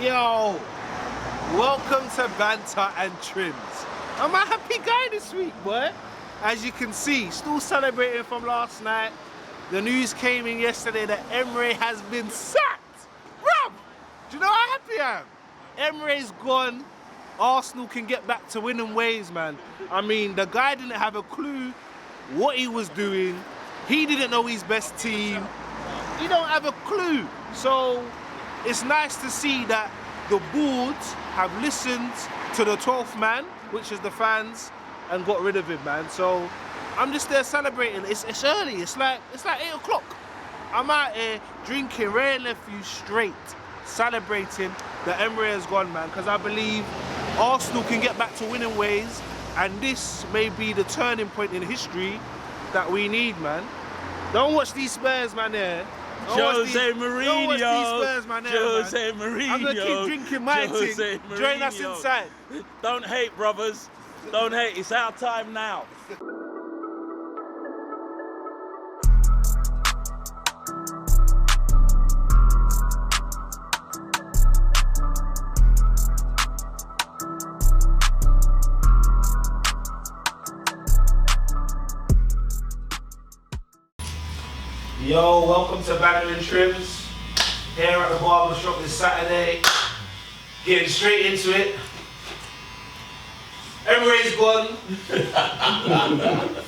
Yo, welcome to Banter Trimz. I'm a happy guy this week, boy. As you can see, still celebrating from last night. The news came in yesterday that Emery has been sacked. Bruv, do you know how happy I am? Emery's gone. Arsenal can get back to winning ways, man. I mean, the guy didn't have a clue what he was doing. He didn't know his best team. He don't have a clue. So it's nice to see that the boards have listened to the 12th man, which is the fans, and got rid of him, man. So I'm just there celebrating. It's early. It's like 8 o'clock. I'm out here drinking Ray and Nephew straight, celebrating that Emery has gone, man, because I believe Arsenal can get back to winning ways, and this may be the turning point in history that we need, man. Don't watch these Spurs, man, there. Jose Mourinho. Don't watch these Spurs, man, Jose Mourinho. I'm going to keep drinking my thing. Join us inside. Don't hate, brothers. Don't hate. It's our time now. Yo, welcome to Banter Trimz. Here at the Barbershop this Saturday. Getting straight into it. Emery's gone.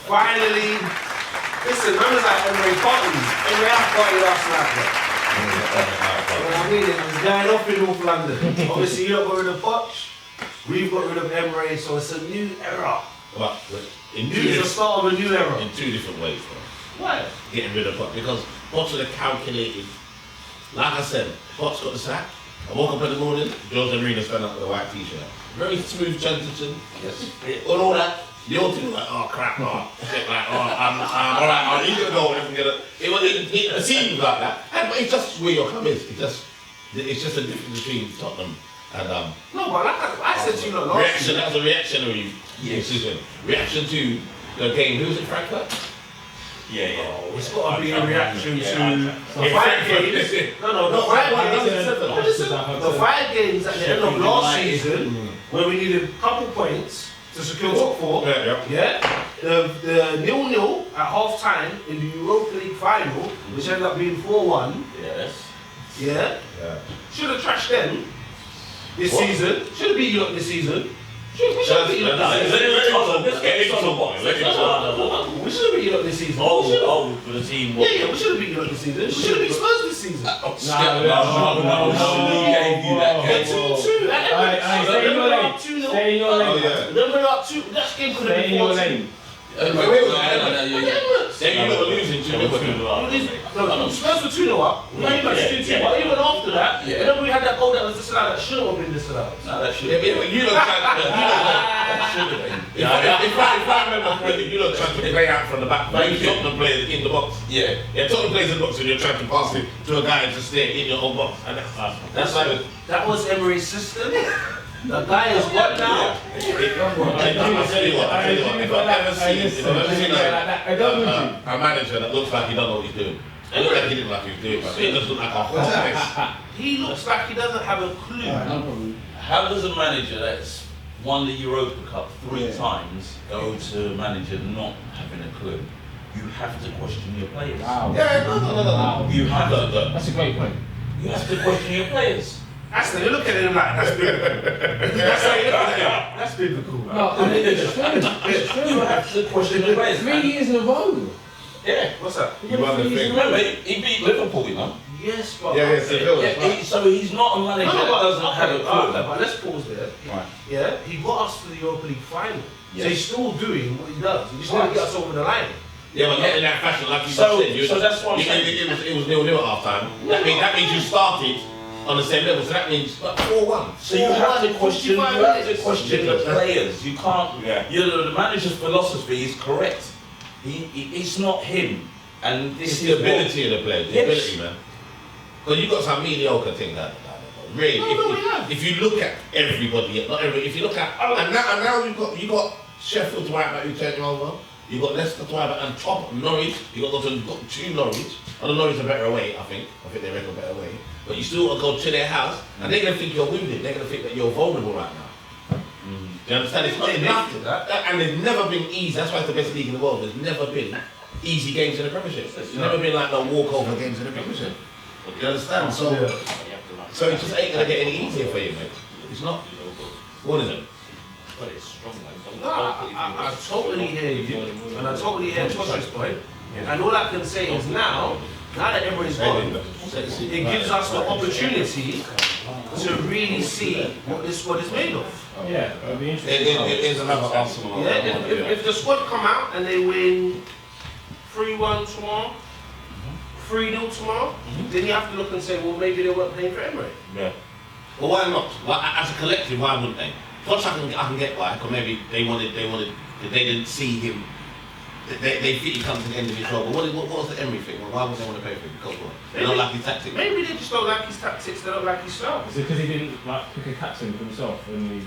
Finally. Listen, remember that Emery party? Emery had a party last night, bro. You know what I mean? It was going off in North London. Obviously, you don't got rid of Poch. We've got rid of Emery, so it's a new era. But It's the start of a new era. in two different ways, bro. Why? Getting rid of Potts, because Potts would have calculated. Like I said, Potts got the sack. I woke up in the morning, Jose Mourinho stand up with a white t-shirt. Very smooth transition. Yes. All that. The old thing was like, oh crap, oh shit, like, oh, alright, I need to go and get it. It seems like that. And it's just where your come is. It's just a difference between Tottenham and No, but like I said to you last reaction. That was a reactionary decision. Reaction to the game. Who was it, Frankfurt? Yeah. Oh, it's got to be a reaction to the 5 games. The 5 games at the end of last season, where we needed a couple points to secure top 4. Yeah. The 0-0 at half time in the Europa League final, which ended up being 4-1. Yes. Yeah. Should have trashed them this season. Should have beat you up this season. We should have beat you up this season. We should have beat you up this season. For the team. Yeah, we should have beat you up this season. We should have beat Spurs this season. No. Gave you that. 2-2. Stay in your lane. Then we're up 2. That game could have been 4-2. Then you were losing 2-0. No, Spurs were 2-0 up. We only got 2-2. But even after that, remember we had that goal that was disallowed that shouldn't have been disallowed. No, that should have been. You look that should have been. If I remember correctly, you look trying to play out from the back. Tottenham players in the box. Yeah, Tottenham players in the box and you're trying to pass it to a guy and just stay in your own box. And that's like that was Emery's system. The guy is what now? I tell you what, if I've ever seen a manager that looks like he doesn't know what he's doing. It looks like he didn't know what he was doing, but it just looks like a hot mess. He looks like he doesn't have a clue. How does a manager that's won the Europa Cup 3 times go to a manager not having a clue? You have to question your players. Wow. Yeah, no. You have to. That's a great point. You have to question your players. You look at him like that's biblical. That's how you look at him. That's biblical. No, I mean, it's true. It's true. You have to question your players. 3 years in a row. Yeah. What's that? You won the thing. Remember, he beat Liverpool, you know? Yes, but So he's not a manager that doesn't have a clue. But let's pause there. Right. Yeah, he got us to the Europa League final. Yes. So he's still doing what he does. He just want to get us over the line. Yeah, but not in that fashion, like you So said. that's what I'm saying. It was 0-0 at half time. That means you started on the same level, so that means 4-1. So you have to question the players. You can't. The manager's philosophy is correct. It's not him, and this It's is the ability of the players, the ability, man. Because you got some mediocre thing that really. If you look at everybody, not every. If you look at and now you got Sheffield's right back who turned you over. You got Leicester to either and top Norwich. You got two Norwich. I don't know Norwich a better away. I think they reckon a better away. But you still got to go to their house, and they're gonna think you're wounded. They're gonna think that you're vulnerable right now. Do you understand? It's not enough to that, and there's never been easy. That's why it's the best league in the world. There's never been easy games in the Premiership. There's never been like no walkover games in the Premiership. Do you understand? So it just ain't gonna get any easier for you, mate. It's not. What is it? But it's strong, like, No, I totally hear you, and I totally hear Tosh's point. And all I can say is now that Emery's gone, it gives us the opportunity to really see what this squad is made of. Yeah, it'll be interesting. It is another Arsenal. Yeah, if the squad come out and they win 3-1 tomorrow, 3-0 tomorrow, then you have to look and say, well, maybe they weren't playing for Emery. Yeah. Well, why not? Well, as a collective, why wouldn't they? Plus, I can get why, because maybe they didn't see him. They think he comes to the end of his role. But what was the Emery thing? Well, why would they want to pay for him? Because what? They don't like his tactics. Maybe they just don't like his tactics. They don't like his style. Is it because he didn't like pick a captain for himself? I don't think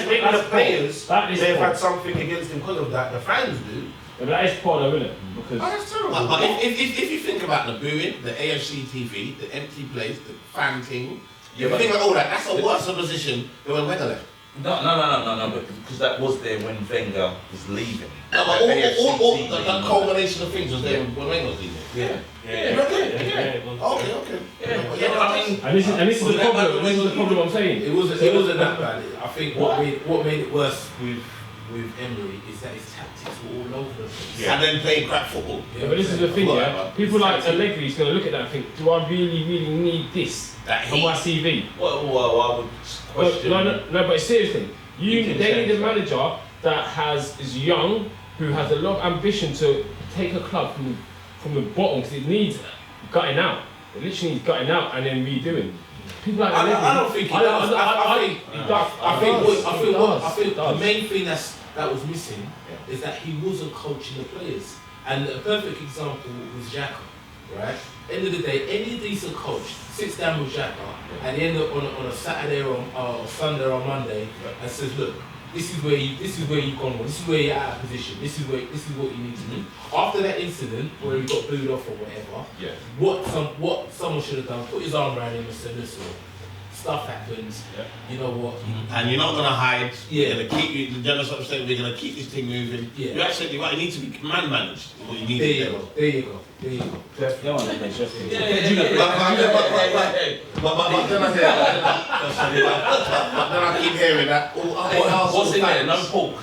maybe the players they've had something against him because of that. The fans do. Yeah, but that is poor though, isn't it? Because that's terrible. But if you think about the booing, the AFC TV, the empty place, the fan thing, you think about all that, that's a worse position than when Wenger left. No, but because that was there when Wenger was leaving. No, but all that culmination of things was there when Wenger was leaving. Yeah. Okay. Yeah, I mean, and this is the problem. This is the problem I'm saying. It wasn't that bad. I think what made it worse with Emery is that his tactics were all over the place. And then playing crap football. Yeah, but this is the thing, yeah. People like Allegri is going to look at that and think, do I really need this on my CV? Well, I would question. No, but seriously, they need a manager that is young, who has a lot of ambition to take a club from the bottom, because it needs gutting out. It literally needs gutting out and then redoing. People like Allegri, I don't think he does. I think the main thing that was missing is that he wasn't coaching the players. And a perfect example was Xhaka, right? End of the day, any decent coach sits down with Xhaka at the end on a Saturday or Sunday or Monday and says, look, this is where you've gone wrong. This is where you're out of position. This is what you need to do. After that incident where he got booed off or whatever, what someone should have done, put his arm around him and said, listen, stuff happens. You know what? And you're not gonna hide. Yeah. You're gonna keep the general saying we're gonna keep this thing moving. Yeah. You're absolutely right. You need to be man managed. What you need There to you do. go. There you go. But then I keep hearing that. What's in there? No pork. Or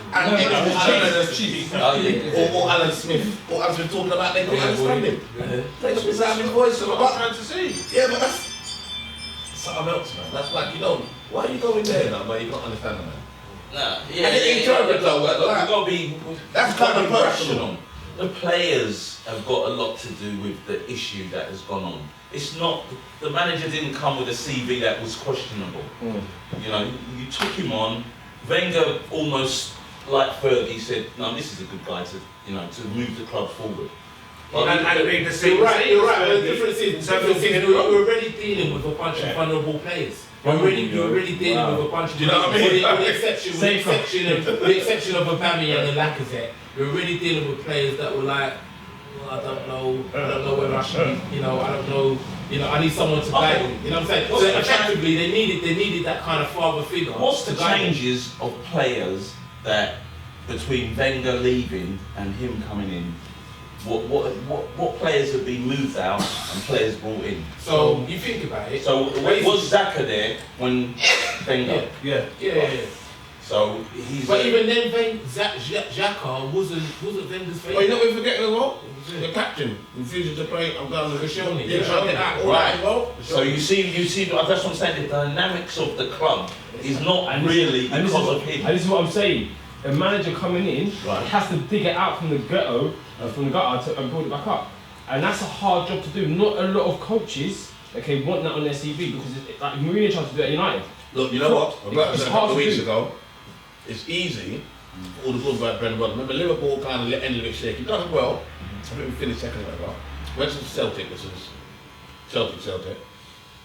Alan Smith. Or Alan Smith talking about they couldn't understand him. They just sound his voice. That's what I'm trying to see. Yeah, but that's something else, man. That's like, why are you going there now, but you can't understand the man? Nah, And it ain't terrible though, We've got to be. That's kind of personal. The players have got a lot to do with the issue that has gone on. It's not, the manager didn't come with a CV that was questionable. You took him on. Wenger almost, like Fergie, said, no, this is a good guy to move the club forward. And make the same You're right. mistakes. The difference is we're already dealing with a bunch of vulnerable players. You're already dealing with a bunch of. Do you know what I mean? With the exception of Aubameyang and Lacazette, we're already dealing with players that were like, well, I don't know whether I should. I don't know. I need someone to guide me. You know what I'm saying? So effectively, they needed that kind of father figure. What's the to guide them. changes of players that between Wenger leaving and him coming in? What players have been moved out and players brought in? So you think about it. So was Xhaka there when Wenger? Yeah. So he's. But even then, Xhaka wasn't Wenger's favourite. Well, you know what we're forgetting as well? The captain refuses to play. I'm going with Koscielny. Right. So you see, that's what I'm saying. The dynamics of the club is not really because of him. And this is what I'm saying. A manager coming in has to dig it out from the gutter and build it back up, and that's a hard job to do. Not a lot of coaches want that on their CV, because like Mourinho tried to do it at United. Look, you know what? I It's said a hard couple of to weeks do. ago, it's easy for all the good about Brendan Rodgers. Remember, Liverpool kind of ended a bit shaky. Done well. I think we finished second or whatever. Went to Celtic, which is Celtic.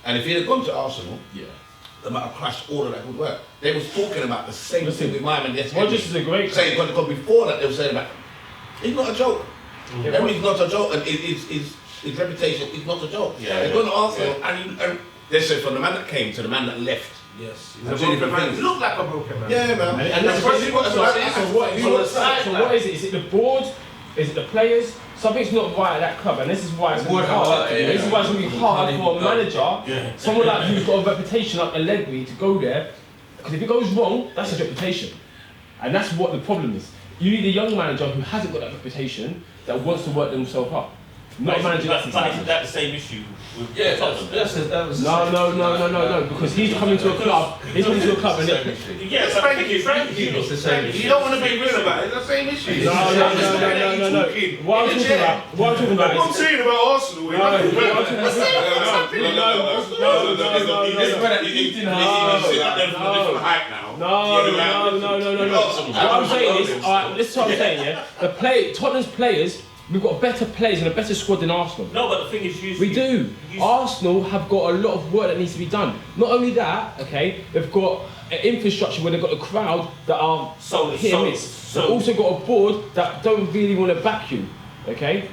And if he had gone to Arsenal, they might have crashed all of that good work. They was talking about the same thing with my man yesterday. Rodgers is a great saying, because before that they were saying about, he's not a joke. Emery's not a joke, and his reputation is not a joke. They're going to Arsenal, and they said from the man that came to the man that left. Yes. He's a broken man. He looked like a broken man. Yeah, man. And that's what is it? Is it the board? Is it the players? Something's not right at that club, and this is why it's going to be hard. This is why it's going to be hard for a manager, someone like who's got a reputation like Emery, to go there. Because if it goes wrong, that's his reputation, and that's what the problem is. You need a young manager who hasn't got that reputation, that wants to work themselves up. Not a manager that's Isn't that the same issue with Tottenham? No, because he's coming to a club. He's coming to a club, and Frankie, you don't want to be real about it. It's the same issue. No. What I'm talking about I'm saying about Arsenal. What I'm saying is, alright, this is what I'm saying, yeah? Tottenham's players, we've got better players and a better squad than Arsenal. No, but the thing is, we do. Arsenal have got a lot of work that needs to be done. Not only that, okay, they've got an infrastructure where they've got a crowd that are hit and miss. They've also got a board that don't really want to back you, okay?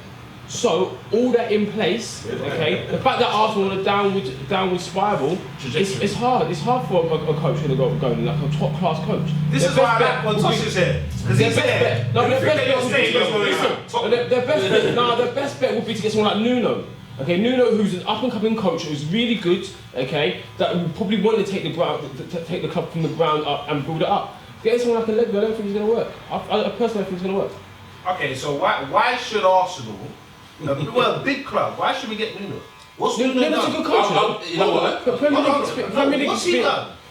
So, all that in place, okay, the fact that Arsenal on a downward spiral, it's hard. It's hard for a coach to go like a top class coach. This is why I like when Tosh is here. Because he's there. Their best bet would be to get someone like Nuno. Okay, Nuno, who's an up and coming coach, who's really good, okay, that would probably want to take the club from the ground up and build it up. Getting someone like Emery, I don't think he's going to work. I personally think it's going to work. Okay, so why should Arsenal, well, big club, why should we get Nuno? What's Nuno done? Nuno's a good coach. You know what?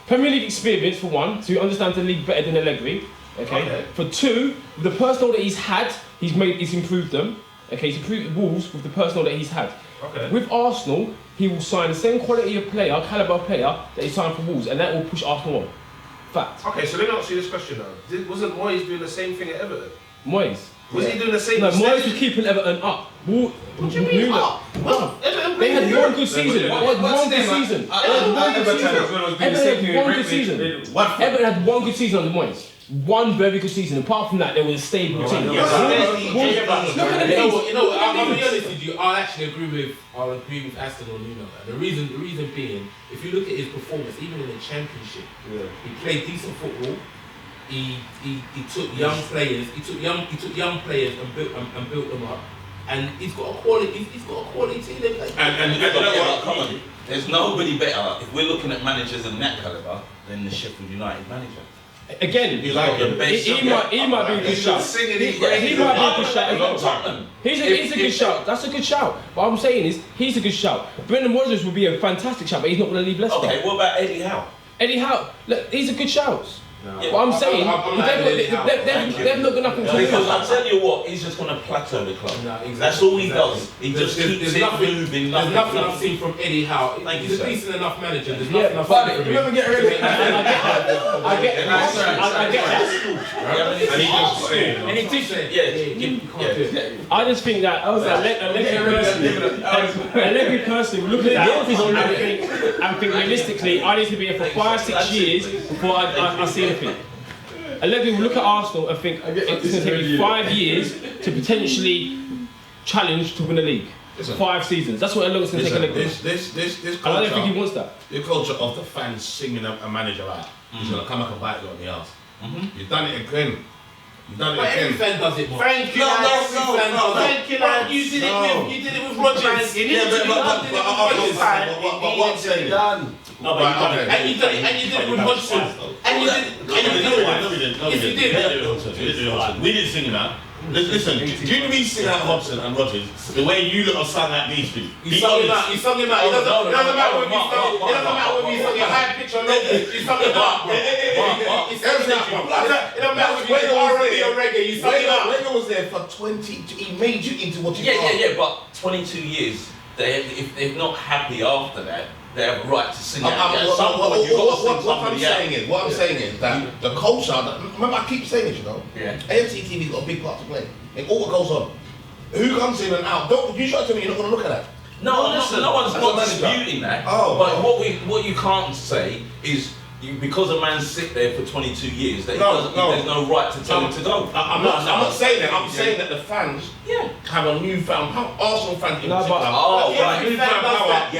Premier League experience for one, to understand the league better than Emery. Okay. For two, the personnel that he's had, he's improved them. Okay, he's improved Wolves with the personnel that he's had. Okay. With Arsenal, he will sign the same quality of player, caliber of player that he signed for Wolves, and that will push Arsenal on. Fact. Okay, so let me ask you this question now. Wasn't Moyes doing the same thing at Everton? Moyes. Was he doing the same? No, Moyes was keeping Everton up. What do you mean up? Well, they had one good season. Everton had one good season under Moyes. One very good season. Apart from that, there was a stable team. You know what? I'll be honest with you. I'll actually agree with Aston on Nuno. The reason being, if you look at his performance, even in the Championship, he played decent football. He took young players. He took young players and built them up. And he's got a quality. He's got a quality team. And you know what? There's nobody better if we're looking at managers in that caliber than the Sheffield United manager. Again, he might be a good shout. He might be a good shout as well. He's a good shout. That's a good shout. What I'm saying is, he's a good shout. Brendan Rodgers would be a fantastic shout, but he's not going to leave Leicester. Okay, what about Eddie Howe? Eddie Howe, look, he's a good shout. Yeah, what I'm saying, they've not got nothing to do. Because I tell you what, he's just going to plateau the club. No, exactly. That's all he does. He just keeps it moving. There's nothing I've seen from Eddie Howe. He's a decent enough manager. There's nothing I've seen from him. Never get rid of it. I get that. And he teaches it. I just think that Emery personally look at that and think realistically, I need to be here for 5-6 years before I see anything. Emery will look at Arsenal and think it's going to take me 5 years to potentially challenge to win a league. 5 seasons. That's what it's going to take Emery. This culture, I don't think he wants that. The culture of the fans singing a manager out is going to come back and bite you on the arse. You've done it again. But every fan does it, man. Thank you, lads. Thank you, lads. You did it with Rodgers. But what I'm saying, and you did it with Hodgson. And you did. Yes, you did. We didn't sing him out. Listen, do you know me sing out Hodgson and Rodgers the way you lot have sung out these two? You sung him out. It doesn't matter whether you sung your high pitch or low pitch. You sung him out. It doesn't matter whether you R&B or reggae. You sung him out. Wenger was there for 20. He made you into what you are. Yeah. But 22 years. If they're not happy after that, they have a right to sing out. What I'm saying is that the culture, remember I keep saying this, you know? Yeah. AFC TV's got a big part to play in all what goes on. Who comes in and out? You try to tell me you're not going to look at that. No, listen, no one's as not a manager. disputing that. Oh, but oh. what you can't say is because a man sit there for 22 years, that there's no right to tell him to go. I'm not saying that. I'm saying that the fans have a newfound power. Arsenal fans in particular. right. Newfound power.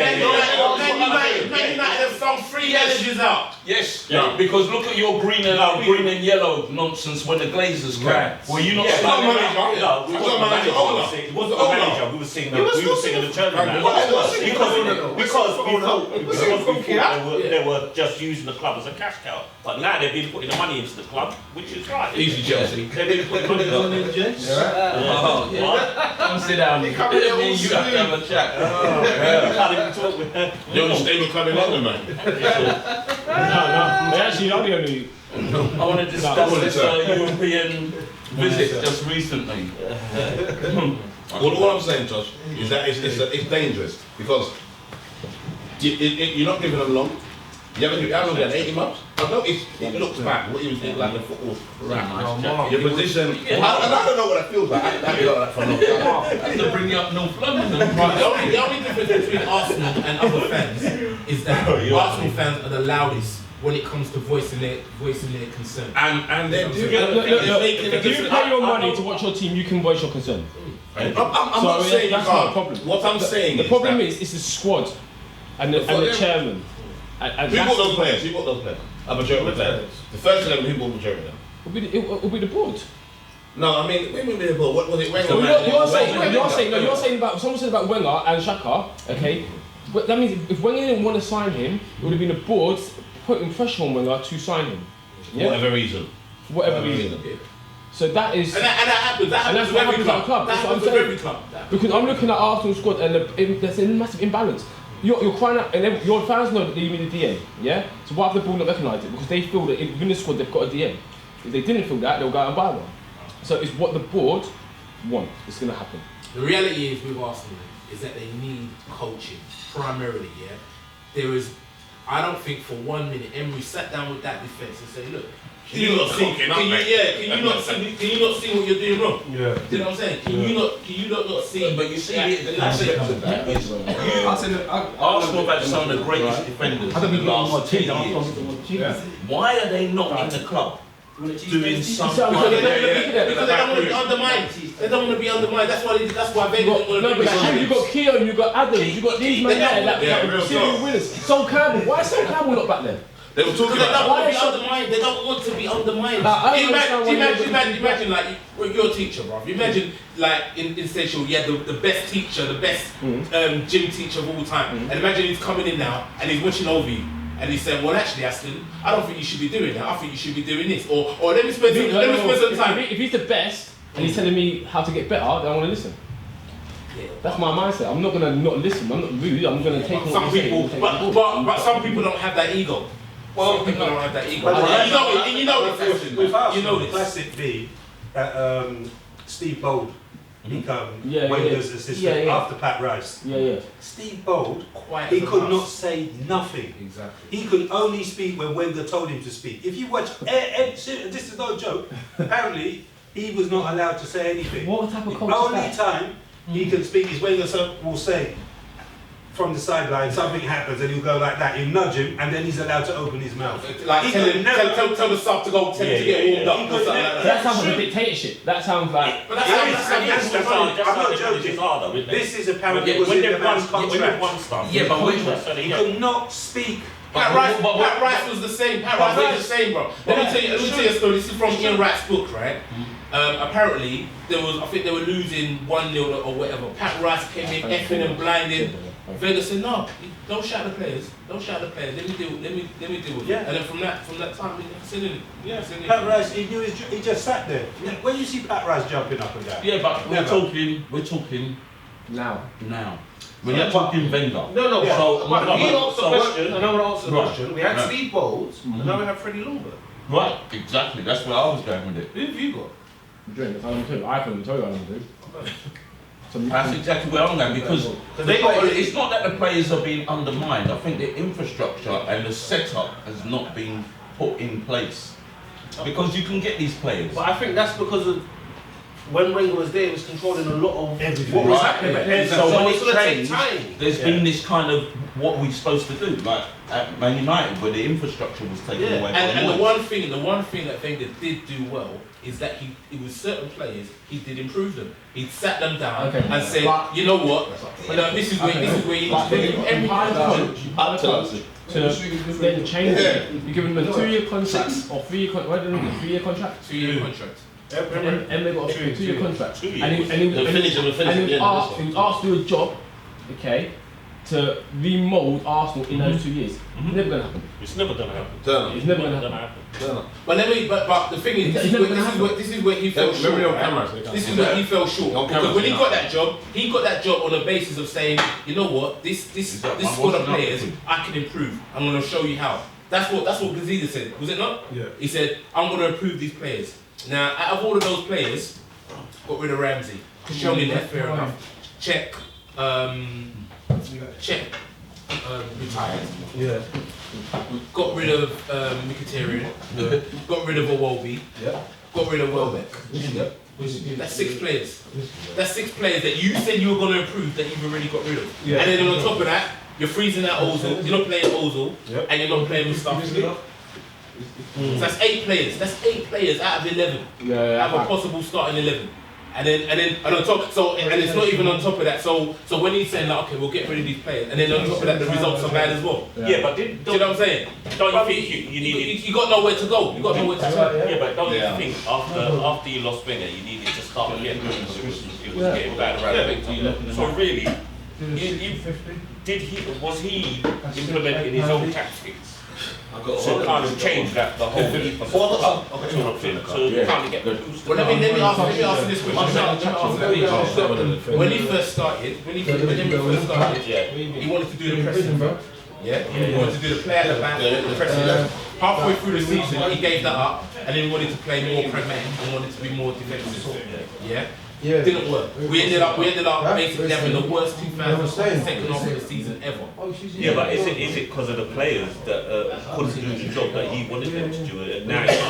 Man United have thrown 3 managers out. Yes, Yeah. because look at your green and yellow nonsense when the Glazers came. Right. Were you not? Yeah, saying no that? manager. No, we That's wasn't not the manager. manager. Owner. It wasn't the manager. We were singing the tournament. Because they were just using the club as a cash cow. But now they've been putting the money into the club, which is right. Easy Chelsea. They've been putting money into the gents. Oh, yeah. Come sit down. You have to have a chat. You can't even talk with her. The only stable club in London, man. No, they actually are the only. I want to discuss this European visit just recently. All I'm saying, Josh, is that it's dangerous because you're not giving them long. You haven't had 80 months. I know it looks back. What he was doing, like the football. Your position. And I don't know what that feels like. I haven't got that for a long time. I have to bring you up North London. The only difference between Arsenal and other fans is that Arsenal fans are the loudest when it comes to voicing their concern. And they're doing If you pay your money to watch your team, you can voice your concern. I'm not saying that's you not can't. a problem. What I'm saying The is problem that is it's the squad and the chairman. And who that's- bought those players? Who bought those players? A majority of the players. The first 11, who bought the majority of them? It will be the board. No, I mean, when we made the ball, what was it? Wenger? You're saying about someone said about Wenger and Xhaka, okay? But that means if Wenger didn't want to sign him, it would have been the board putting pressure on Wenger to sign him. For whatever reason. For whatever reason. So that is. And that happens. That And happens that's with what every happens at a club. club. That That's what I'm happens with saying. every club. Because I'm looking at Arsenal squad and there's a massive imbalance. You're crying out, and your fans know that they need a DM, yeah? So why have the board not recognised it? Because they feel that within the squad they've got a DM. If they didn't feel that, they'll go out and buy one. So it's what the board want. It's going to happen. The reality is with Arsenal is that they need coaching primarily. Yeah, there is. I don't think for 1 minute Emery sat down with that defence and said, "Look, can you not see what you're doing wrong? Yeah. Do you know what I'm saying? Can you not see? But you see, the concept of that is Arsenal have had some of the greatest defenders in the last 10 years. Why are they not in the club? Doing something. Because they don't want to be undermined. They don't want to be undermined. That's why Wenger didn't want to No, be but you've got Keown, you've got Adams, you've got these men there that were serious winners. Sol Campbell, why is Sol Campbell not back there? They were talking Because they don't about want to be undermined. They don't want to be undermined. Imagine like you're a teacher, bro. Imagine like in Central, you had the best teacher, the best gym teacher of all time. And imagine he's coming in now and he's watching over you. And he said, well, actually, Aston, I don't think you should be doing that. I think you should be doing this. Or let me spend some time. If he's the best and he's telling me how to get better, then I want to listen. Yeah. That's my mindset. I'm not going to not listen. I'm not rude. I'm going to take on Some what you say people, and take it on board. but some people don't have that ego. Some people don't have that ego. And you know this. With us, You know the this. classic be that Steve Bold become Yeah, Wenger's yeah. assistant Yeah. after Pat Rice. Yeah. Steve Bold, Quiet he as a could mouse. not say nothing. Exactly. He could only speak when Wenger told him to speak. If you watch, this is no joke, apparently he was not allowed to say anything. What type of The coach is only that? time he can speak is Wenger will say from the sideline, something happens and he'll go like that, he'll nudge him and then he's allowed to open his mouth. Like He tell could never- the sub to go to get warmed up. He or could something never- like That sounds like a dictatorship. That sounds like. But that's Yeah, how I'm not joking. This is apparently was in the man's contract. Yeah, but He could not speak. Pat Rice was the same. Pat Rice was the same, bro. Let me tell you a story. This is from Ian Wright's book, right? Apparently, I think they were losing 1-0 or whatever. Pat Rice came in, effing and blinding. Vega said, "No, don't shout the players. Don't shout the players. Let me deal with it." Yeah. And then from that time, he never said anything. Yeah, Pat Rice, he knew he just sat there. When you see Pat Rice jumping up and down, Yeah, but we're talking Now. now. We're not talking Wenger. No, Yeah. so, But he no, asked the so question, and I want to answer the Right. question. We had Right. Steve Bowles, and now we have Freddie Longberg. Right, exactly. That's where I was going with it. Who have you got? Drink. I couldn't tell you what I'm going to do. That's exactly where I'm going because it's not that the players are being undermined. I think the infrastructure and the setup has not been put in place because you can get these players. But I think that's because of when Wenger was there, he was controlling a lot of Everything. what was Right, happening back yeah. then. So So when it's it going to take changed, time. there's been this kind of what we're supposed to do, like at Man United, where the infrastructure was taken Yeah. away. by And the noise. one thing that Wenger did do well is that he with certain players he did improve them. He sat them down Okay. and said, But- you know what, this is where you need But to when do you every hire a coach, Up to us. to then change it, you give him a 2-year contract or 3-year contract. Why didn't he get 3-year contract? 2-year contract. Emery got a 2-year contract. 2 years. And he was They'll finish it, we'll finish and it he at was the end of asked to do a job, okay, to remould Arsenal in those 2 years. It's never gonna happen. It's never gonna happen. Turn It's never gonna Never happen. happen. But the thing is, It's never gonna happen. this is where he fell short. Remember on right? camera, so they can't This see is where that. he fell short. On Because camera, when he so got that job, he got that job on the basis of saying, you know what, this that squad one of wasn't players, up. I can improve. I'm going to show you how. That's what Gazidis said, was it not? Yeah. He said, I'm going to improve these players. Now, out of all of those players, got rid of Ramsey. Koscielny left, fair enough. Czech, retired. Yeah. Got rid of Mkhitaryan. Got rid of Iwobi. Yeah. Got rid of Welbeck. That's 6 players. That's 6 players that you said you were going to improve that you've already got rid of. Yeah. And then on top of that, you're freezing out Ozil. You're not playing Ozil, Yep. and you're not playing Mustafi. So that's 8 players. That's 8 players out of 11. Out of a possible starting 11. And on top, so and it's not even on top of that. So when he's saying like, okay, we'll get rid of these players, and then on top of that, the results are bad as well. Yeah, but Do you know what I'm saying? don't you think you needed? You got nowhere to go. You got nowhere to turn. Yeah, but don't Yeah. you think after you lost Wenger, you needed to start again? Because it was getting bad around. So really, was he implementing his own tactics to kind of change that the whole ethos of the club to kind of get the boost? Well, let me ask you this question. When he first started, Yeah. he wanted to do the pressing, bro. Yeah, he wanted to do the play at the back, the pressing. Halfway through the season, he gave that up, and then he wanted to play more pragmatic and wanted to be more defensive. Yeah. Didn't work. We ended up basically having the worst 2000 second half of the season ever. Yeah, but is it because of the players that couldn't do the job that he wanted them to do? And now he's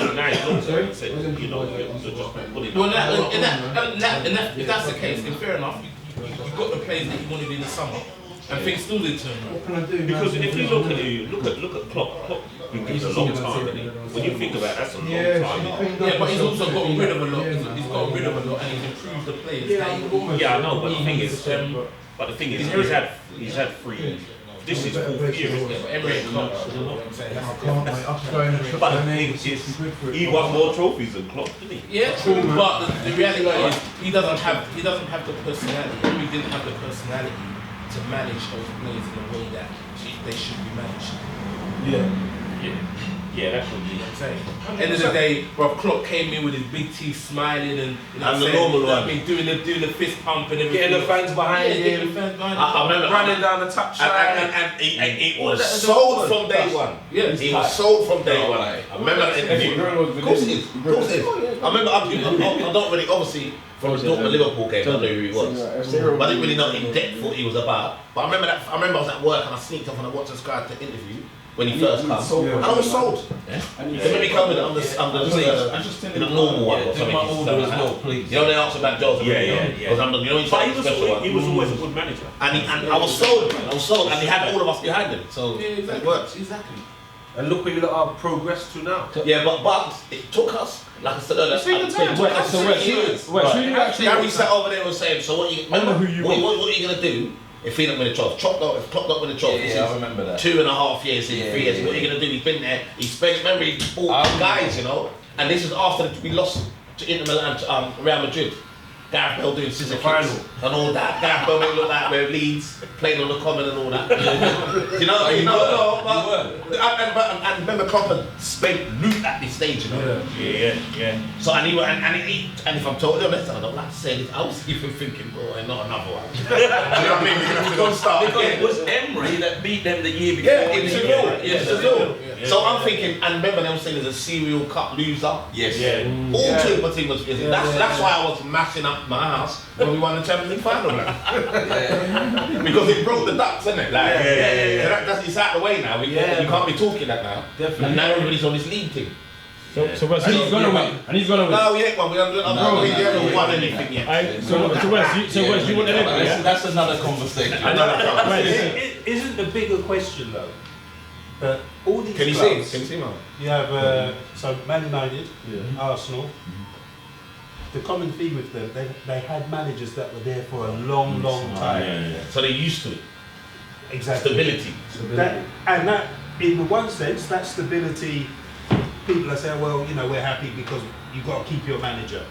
looks at it and said, you know, you're just putting Well, if that's the case, then fair enough. You got the players that you wanted in the summer, and things still didn't turn around. Because if you look at Klopp been given a long time. Really. When you think about it, that's a long time. Yeah, but he's also gotten rid of a lot. He's gotten rid of a lot, and he's improved the players. Yeah, I know, but the thing is, he's had 3. This is 4th year, isn't it? But Emery and Klopp, But the thing is, he won more trophies than Klopp, didn't he? yeah, true. But the reality is, he doesn't have the personality. Emery didn't have the personality to manage those players in a way that they should be managed. Yeah, that could be. You know what I'm saying? End of the day, bro, Klopp came in with his big teeth smiling and you know And what the I'm saying? normal one. I mean, doing the fist pump and everything. Getting the fans behind Yeah, getting him. the fans behind I him. remember Running down the touchline. and it was sold from day one. Yeah, He was sold from day one. I remember that interview. Of course it is. Of course it is. I remember, I don't really, obviously, from the Dortmund Liverpool game, I don't know who he was. But I didn't really know in depth what he was about. But I remember I was at work and I sneaked off and I watched this guy to interview when he first came. And I was sold. So maybe come with it, I'm the normal one or something. You know, they asked about Jose. Yeah. Because I'm the, you know, he's But like the special one. he was always a good manager. And I was sold, and he had all of us behind him, so Yeah, exactly. it works. Exactly. And look where you lot are progressed to now. Yeah, but it took us, like I said earlier, taken time. it took us So 6 years. Gary sat over there and was saying, so what are you going to do if he don't win a trophy? If Klopp don't win a trophy Yeah, I remember that. 2.5 years in, 3 years, what are you going to do? He's been there, he spent, remember he bought guys, you know, and this is after we lost to Inter Milan, to Real Madrid. Gareth Bale doing scissor kicks and all that. Gareth Bale made it look like where Leeds playing on the common and all that. And remember Klopp had spent loot at this stage, you know. Yeah. So and if I'm totally honest, and I don't like to say this, I was even thinking, boy, not another one. Do you know what I mean? We're gonna have to go and start Because again. it was Emery that beat them the year before. Yeah, it's a real. So I'm thinking, and remember they were saying there's a serial cup loser. Yes. Yeah. All two of my team was busy. That's why I was mashing up my house when we won the Champions League final. Because it broke the ducks, isn't it? Like, so it's out of the way now. You can't be talking that now. Definitely. And now everybody's on this league team. So Wes, he's gonna win, and he's gonna win. No, we ain't won. We haven't won anything yet. So Wes, you want Emery? Yeah? That's another conversation. Isn't the bigger question though? All these Can you clubs, see? Can you see, man? you have so Man United, Arsenal. The common theme with them, they had managers that were there for a long time. So they're used to it. Exactly. Stability. That, in one sense, that stability, people are saying, well, you know, we're happy because you've got to keep your manager.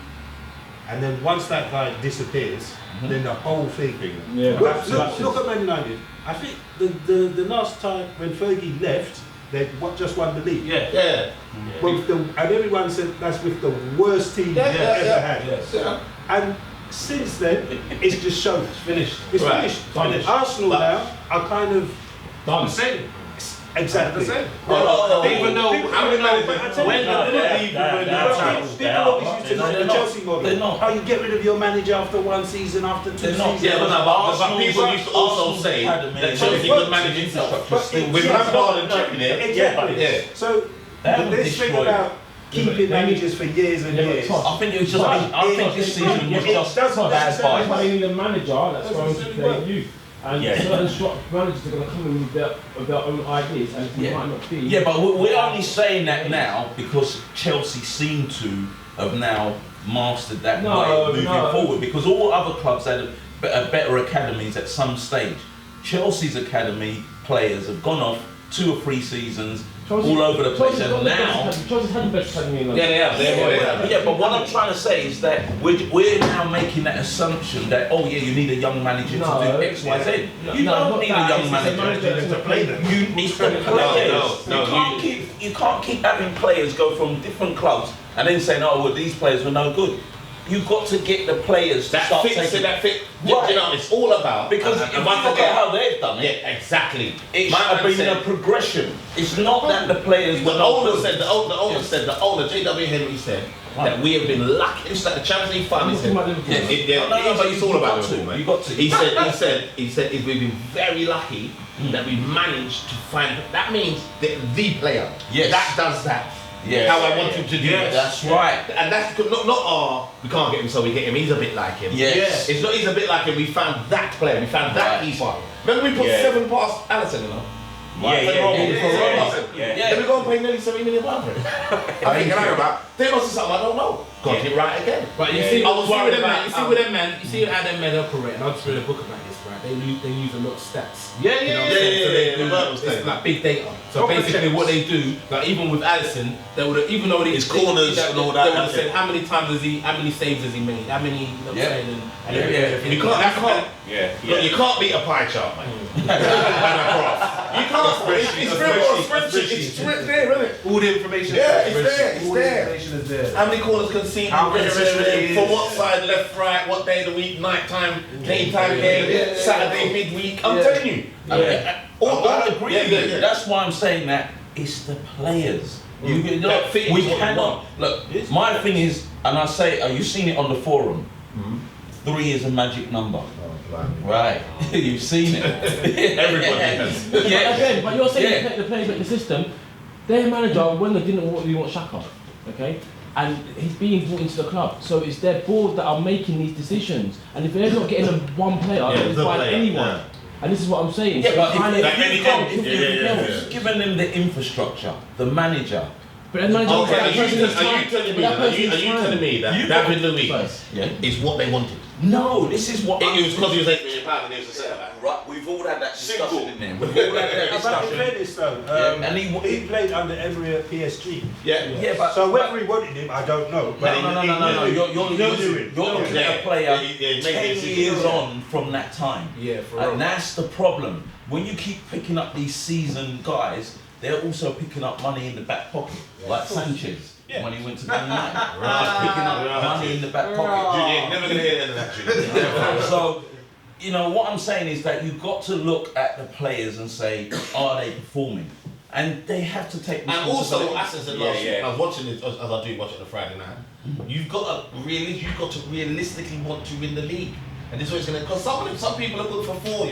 And then once that guy disappears, then the whole thing. Yeah. Look at Man United. I think the last time when Fergie left, they just won the league. Yeah. And everyone said that's with the worst team they've ever had. Yeah. And since then, it's just shown. It's finished. It's Right. finished. Arsenal now are kind of Done. the same. Exactly. Even though how many managers? when They're the Chelsea model. They're not. How you get rid of your manager after one season, after two They're not. seasons. Yeah, but people used to also say that Chelsea could manage infrastructure with Lampard and Chelsea there. Exactly. Yeah. So this thing about keeping managers for years and years. I think it was just. I think this season was just doesn't bad necessarily- vibes. They need a manager that's going to play you. And certain managers are going to come in with their own ideas, and it might not be. Yeah, but we're only saying that now because Chelsea seem to have now mastered that way moving forward. Because all other clubs had better academies at some stage. Chelsea's academy players have gone off 2 or 3 seasons. All over the place, and now. Chelsea's had the best academy in London. Yeah, but what I'm trying to say is that we're now making that assumption that you need a young manager to do X, Y, Z. You don't need a young manager to play them. You need the players. You can't keep having players go from different clubs and then saying, oh, well, these players were no good. You've got to get the players to start taking that fit. Right. You know, it's all about because if you look at how they've done it, yeah, exactly. It should have been a progression. It's not that the players were The owner said, the owner, J.W. Henry said that we have been lucky. It's like the Champions League final. He said, but it's all about Liverpool, man. You got to. He said, we've been very lucky that we managed to find. That means the player that does that. Yeah. How I want him to do it. That's right. And that's not we can't get him, so we get him. He's a bit like him. Yes. It's not he's a bit like him. We found that player. We found that keeper. Remember we put 7 past Alisson, you know? Then we go and pay nearly £70 million for it. I think about. They must have something I don't know. Got it right again. But you see, I was worried about. you see with them man, you see how them men operate, and I just read a book about this, right? They use a lot of stats. Yeah. It's like big data. So basically, what they do, like even with Alisson, they would even though His corners and all that. They would have said how many saves has he made, how many. You can't beat a pie chart, man. And a graph. You can't. It's there, isn't it? All the information. Yeah, it's there. All the information is there. How many corners conceded? How many centuries? For what side, left, right, what day of the week, night time, daytime game, Saturday, midweek. I'm telling you. I agree with you. That's why I'm saying that it's the players. We cannot. Look, my thing is, and I say, you've seen it on the forum. 3 is a magic number. Right, you've seen it. Everybody has. Again, but you're saying the players make the system. Their manager, when they didn't really want Xhaka, okay? And he's being brought into the club. So it's their board that are making these decisions. And if they're not getting one player, they'll find anyone. Yeah. And this is what I'm saying. Yeah, but if you've given them the infrastructure, the manager. But that manager, are you telling me that David Luiz is what they wanted? No, this is what it was because he was £8 million and he was a centre back. Right, we've all had that discussion in there. We've all had that About discussion. fairness though, And he played under Emery at PSG. Yeah, but so whether he wanted him, I don't know. But no. You're looking at a player 10 years on on from that time. Yeah, for and that's the problem. When you keep picking up these seasoned guys, they're also picking up money in the back pocket, like Sanchez. When he went to Man United, picking up money in the back pocket. Julian, never gonna hear the end of that, Julian. So, you know, what I'm saying is that you've got to look at the players and say, are they performing? And they have to take responsibility. And also, as I said last week, I was watching it as I do watch it on a Friday night. You've got to realistically want to win the league, and this is what it's gonna. Because some people are good for 4,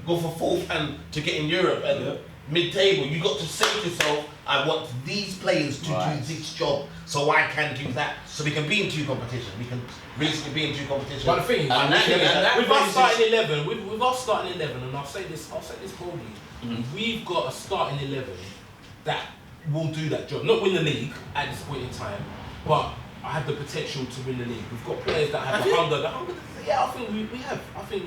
go for 4th and to get in Europe and mid-table. You got to say to yourself, I want these players to do this job, so I can do that. So we can be in 2 competitions. We can realistically be in 2 competitions. But the thing is, and with us starting 11, with us starting 11, and I'll say this boldly, we've got a starting 11 that will do that job. Not win the league at this point in time, but I have the potential to win the league. We've got players that have the hunger. Yeah, I think we have. I think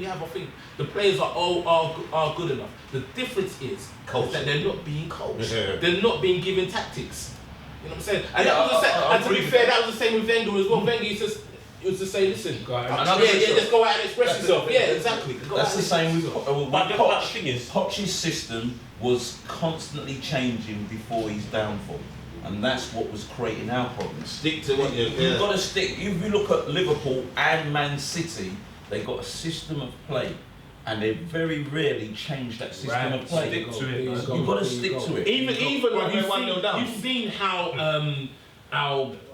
the players are good enough. The difference is that they're not being coached. They're not being given tactics. You know what I'm saying? And to be fair, that was the same with Wenger as well. Wenger used to say, listen, just go out and express yourself. Yeah, exactly. That's the same with Poch's system was constantly changing before his downfall. And that's what was creating our problems. Stick to what you've got to stick. If you look at Liverpool and Man City, they got a system of play, and they very rarely change that system of play. Stick to it. You've got to stick to it. Even when you've seen how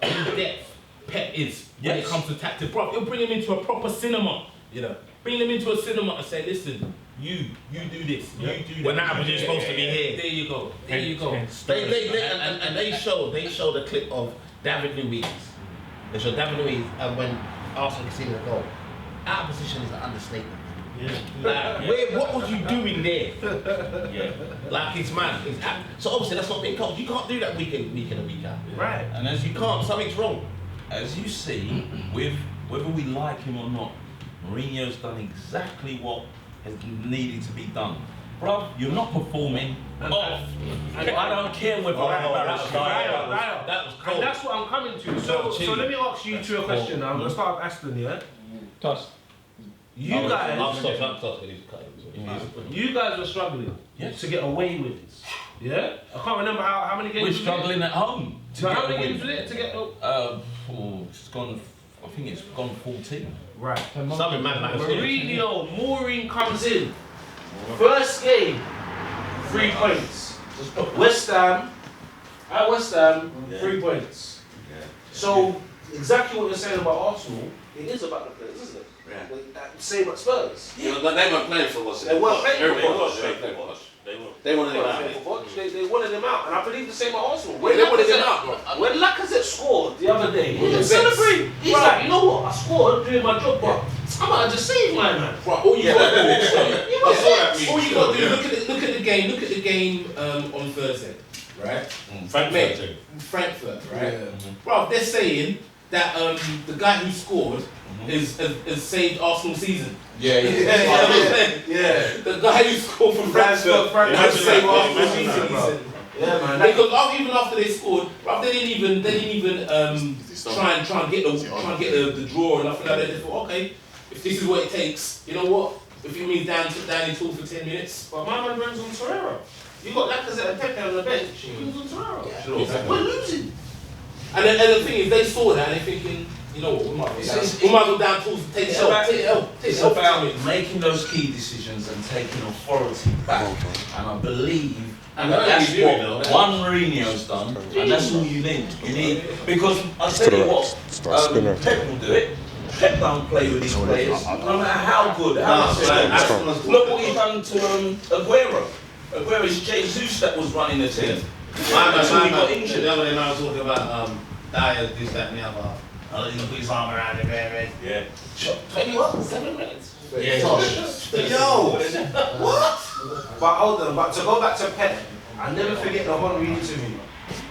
in-depth Pep is when it comes to tactics. Bro, he'll bring him into a proper cinema. You know, bring them into a cinema and say, listen. You do this. You do that. When that was supposed to be here. There you go. There you go. They showed a clip of David Luiz. They showed David Luiz, and when Arsenal conceded a goal, our position is an understatement. Like, what was you doing there? Like it's mad. So obviously that's not being coached. You can't do that week in and week out. Right. And as you can't, something's wrong. As you see, with whether we like him or not, Mourinho's done exactly what has needed to be done. Bruv, you're not performing off. I don't care whether that was cold. And that's what I'm coming to. So let me ask you two a question now. I'm going to start with Aston, yeah? Toss. You guys were struggling to get away with this. Yeah? I can't remember how many games. We're struggling at home. So how many games was it to get it's gone, I think it's gone 14. Right. Something mad. Maureen comes in. First game, 3 points. West Ham, 3 points. So, exactly what you're saying about Arsenal, it is about the players, isn't it? Yeah. Same about Spurs. Yeah, but they weren't playing for us. They weren't playing for us. They wanted him out. They wanted him out, and I believe the same about Arsenal. They wanted him out, bro. When Lacazette scored the other day, he didn't celebrate. He's like, you know what? I scored doing my job, but I'm gonna just save my man. Right, all you got to do, look at the game on Thursday, right? Frankfurt, right? Yeah. Bro, they're saying that the guy who scored has saved Arsenal season. Yeah. The guy who scored from Frankfurt has saved Arsenal season. Yeah, man. Because even after they scored, bro, they didn't even try and get the draw or nothing like that. They thought, okay, if this is what it takes, you know what? If it means down in tool for 10 minutes. But my man runs on Torreira. You got Lacazette and Pepe on the bench. He was on Torreira. Yeah. Sure. We're losing. And the thing is, they saw that and they're thinking, you know what, we might go down tools, take it out. It's about making those key decisions and taking authority back. And I believe that's what one Mourinho's done, and that's all you need. Because I'll tell you what, Pep will do it. Pep don't play with his players, no matter how good, how much. Look what he done to Aguero. Aguero's Jesus that was running the team. He got injured. The other day I was talking about Dyer, this, that, and the other. He's gonna put his arm around him, man. Yeah. 7 minutes. Yeah. Yo, what? But hold on, but to go back to Pep, I never forget the Henry interview.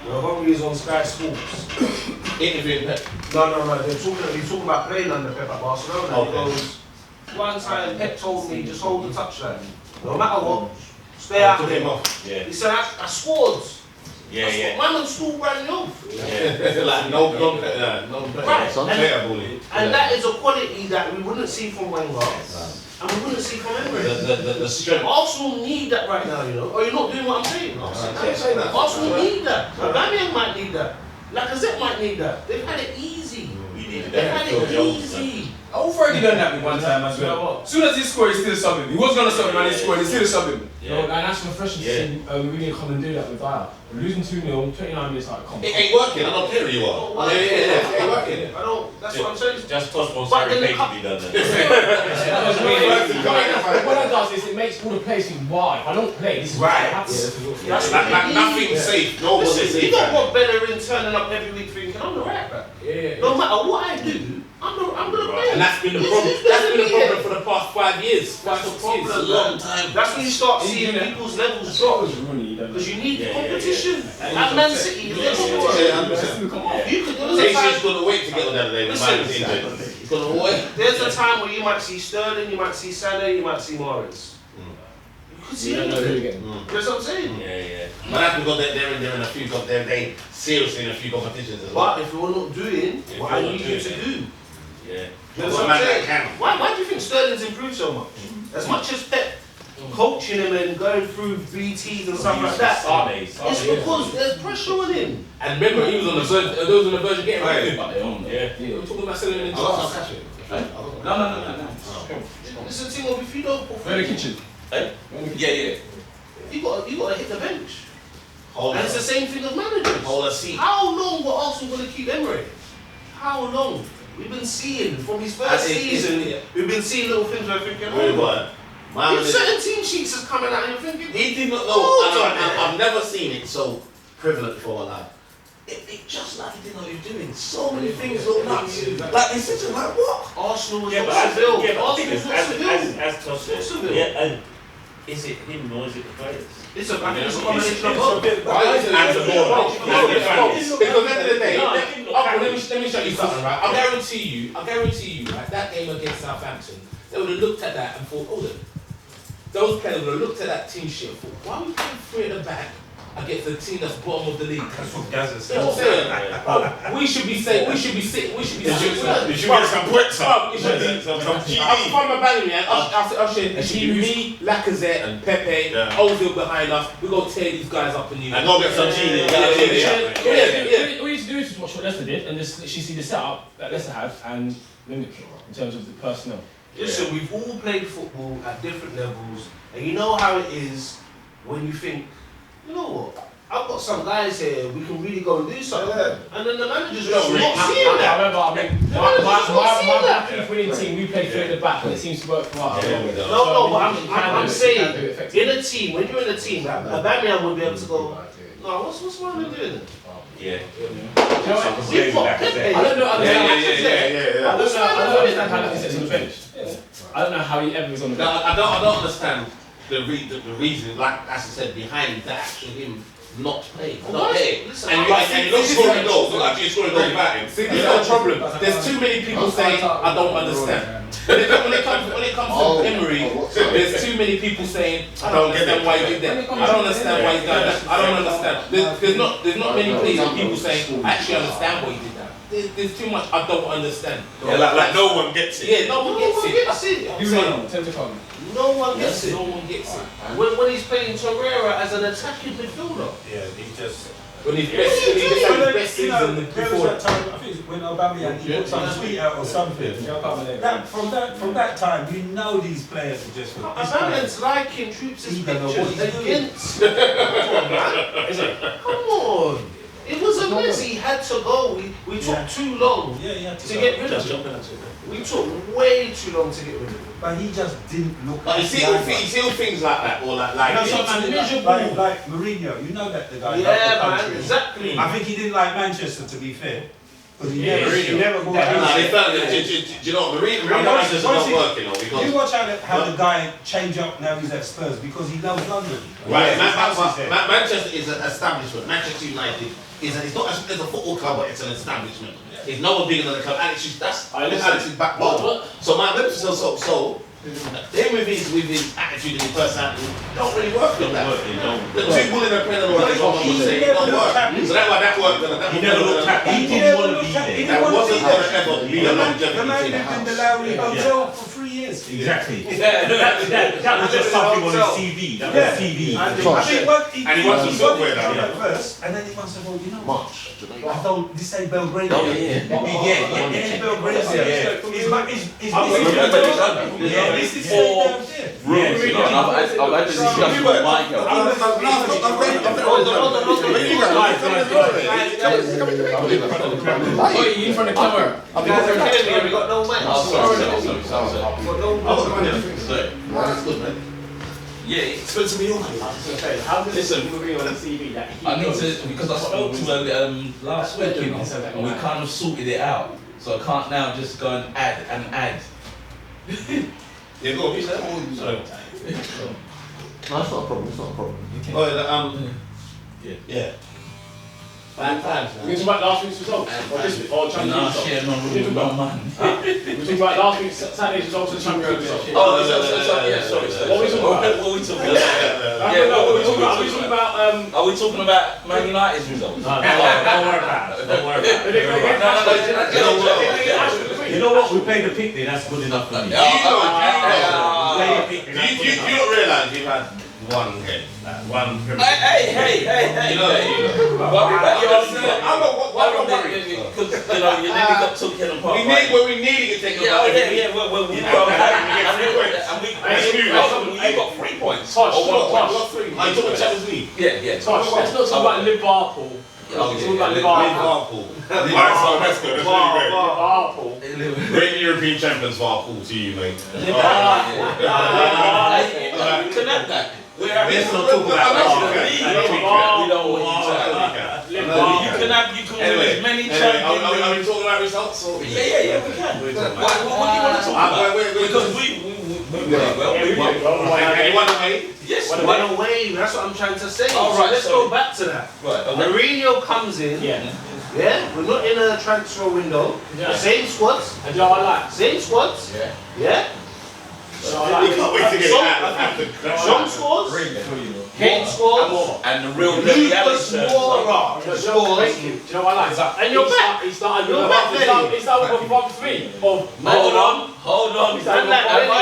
Where Henry is on Sky Sports. Interviewing Pep? No. They're talking about playing under Pep at Barcelona. Okay. He goes, one time Pep told me, just hold the touchline. No matter what, stay out there. Yeah. He said, I scored. Yeah. My man still ran off. Like no right. And that is a quality that we wouldn't see from Wenger. And we wouldn't see from Emery. The strength. Arsenal need that right now, you know. Or you're not doing what I'm saying. I'm saying that. Arsenal need that. Aubameyang might need that. Lacazette might need that. They've had it easy. They've had it easy. I've already done that with one time as well. As soon as he scored, he still subbed him. He wasn't gonna sub him and he scored, he still subbed him. No, and that's refreshing to see Mourinho come and do that with Dyer. Losing 2-0, 29 minutes, like, come on. It ain't working. I don't care who you are. Yeah. It ain't working. I don't. That's what I'm saying. Just toss one But then Harry the Kane to be done then. What that does is it makes all the players think, wow, if I don't play, this is what happens. That's Like nothing's safe. No one's Listen, safe. you don't want Bellerin turning up every week thinking I'm the right back. No matter what I do, I'm gonna play. And that's been the problem. That's been the problem for the past 5 years. That's the problem. A long time. That's when you start seeing people's levels drop. Because you need competition. At Man City, you could. There was a Jason's time. gonna wait to get on that day. He's gonna wait. There's a time where you might see Sterling, you might see Salah, you might see Mahrez. You could see anything. That's what I'm saying. Yeah. But that's because they're in a few. They seriously in a few competitions as well. But if you're not doing what I need you to do, Yeah. that's what I'm saying. Why do you think Sterling's improved so much? As much as Pep coaching him and going through BTs and stuff like that, it's because there's pressure on him. And remember, he was on the verge. Those on the verge of getting rid of him. Yeah. We're talking about selling him in I lost my cash. No. Listen, Timo, if you don't We're in perform, the kitchen. Yeah. you gotta hit the bench. Hold And it's the same thing with managers. Hold a seat. How long were Arsenal going to keep Emery? How long? We've been seeing from his first season. We've been seeing little things where we're thinking, Really what? if certain team sheets is coming out and you're thinking, He did not know. Hold on. I've never seen it so prevalent for a life. It just like he didn't know what he was doing. So many things look nuts. Like it's such a like what? Arsenal was Yeah, not but Seville. I Arsenal think was not as Seville. Tosh said, Seville. yeah, and is it him or is it the players? I think it's a combination of both. And the ball. Because at the end of the day, Let me show you something, right? I guarantee you, right? That game against Southampton, they would have looked at that and thought, hold on. Those players would have looked at that team sheet and thought, why are we playing 3 at the back against a team that's bottom of the league? That's what Gaza You know what I'm saying? We should be saying, we should be sitting. You should get some points up. Some GD. From a bang, man. I'll show you. It should be me, Lacazette, and Pepe, Ozil behind us. We go tear these guys up in the. And go get some GD. All you need to do is just watch what Leicester did and just literally see the setup that Leicester had and mimic it in terms of the personnel. Listen, we've all played football at different levels, and you know how it is when you think, you know what, I've got some guys here, we can really go and do something. And then the managers just not seeing that. However, I mean, my winning team, we play 3 at the back and it seems to work for us. No, but I'm saying, in a team, when you're in a team, Aubameyang would be able to go, no, what's wrong with doing it? Yeah. We've got Pepe. I don't know. I don't Yeah. understand how Lacazette's on the bench. I don't know how he ever was on the No, bench. I don't understand the reason, like as I said, behind the actual him not playing. Not there. And you look scoring goals. Look like you're scoring goals without him. See, there's no problem. There's too many people saying I don't understand. When it comes to Emery, there's too many people saying I don't understand why he did that. I don't understand why he's done that. I don't understand. There's not many people saying I actually understand why he did that. There's too much I don't understand. Yeah, like no one gets it. Yeah, no one gets it. No one gets it. No one gets it. When he's playing Torreira as an attacking midfielder. Yeah, he just. When he's best season before. That time, I think it's when Aubameyang he put some tweet out or something. From that time, you know these players are just. Aubameyang's liking Troops' He don't know what pictures he's doing. against. Come on, man. Come on. It was a mess. He had to go. We took too long to get rid of him. We took way too long to get rid of him. But he just didn't look. But you see things like that, or like like Mourinho. You know that the guy. Yeah, man. Exactly. I think he didn't like Manchester, to be fair. Because he never. Do you know what, Mourinho just not working on because. You watch how the guy change up now he's at Spurs because he loves London. Right, Manchester is an establishment. Manchester United is it's not as a football club, but it's an establishment. It's no one bigger than the club, and it's just that's Alex's backbone. So him with his attitude and his personality don't really work on that. The two bullying and playing on the one would say it don't work. So that's why that worked. He never looked happy. He didn't want to be there. That wasn't going to ever be a The man longevity lived thing. in the Lowry Hotel for 3 years. years. Exactly. That was just something on his CV. That was CV. I think And he wants some software now. at first, and then he wants to go, you know what? I don't, this ain't Belgrade. Yeah. This ain't Belgrade. This is down there. I've had this discussion with Michael. You in front of the camera. We got no man. That's good, man. Yeah, Supposed to be all listen, I need to, because I spoke to her last week, you know, and we kind of sorted it out. So I can't now just go and add. Yeah, go on, you said. Sorry. No, it's not a problem. It's not a problem. Yeah. Bad times, We can talk about last week's results, or this week, or Champions Nah, League share results. no rule, no man. We talk about last week's Saturday's results and Champions League results. Oh, yeah, sorry. What are we talking about? What are we talking Yeah. about? Are we talking about Are we talking about Man United's results? Don't worry about it. Don't worry about it. You know what? We played the picnic. That's good enough for me. You don't realise you've had one game, one Premier League. Hey. You know. Why we back Why don't worry? Because, you know, you nearly got took in apart. We needed to take Well, you you got 3 points. Tosh, I took the Champions League. Yeah. Tosh, let's not talk about Liverpool. Let's talk about Liverpool. That's good. That's Liverpool. really great. Great European champions Liverpool to you, mate. You can have that. Let's not talk about that. We don't want you to. You can win as many champions. Are we talking about results? Or? Yeah, we can. What do you want to talk about? Because we And you won away? Yes, One away, that's what I'm trying to say. All right, let's so- go back to that. Right, okay. Mourinho comes in. Yeah. Yeah, we're not in a transfer window. Yeah. Same squads. And you know what I like? Same squads. Yeah. Yeah. You know what I We like? can't wait to get it out. Some scores. Kane scores. And the real Lucas reality Moura Do you scores. know what I like? And you're back. He started You're back, with a front three of Hold on. Have I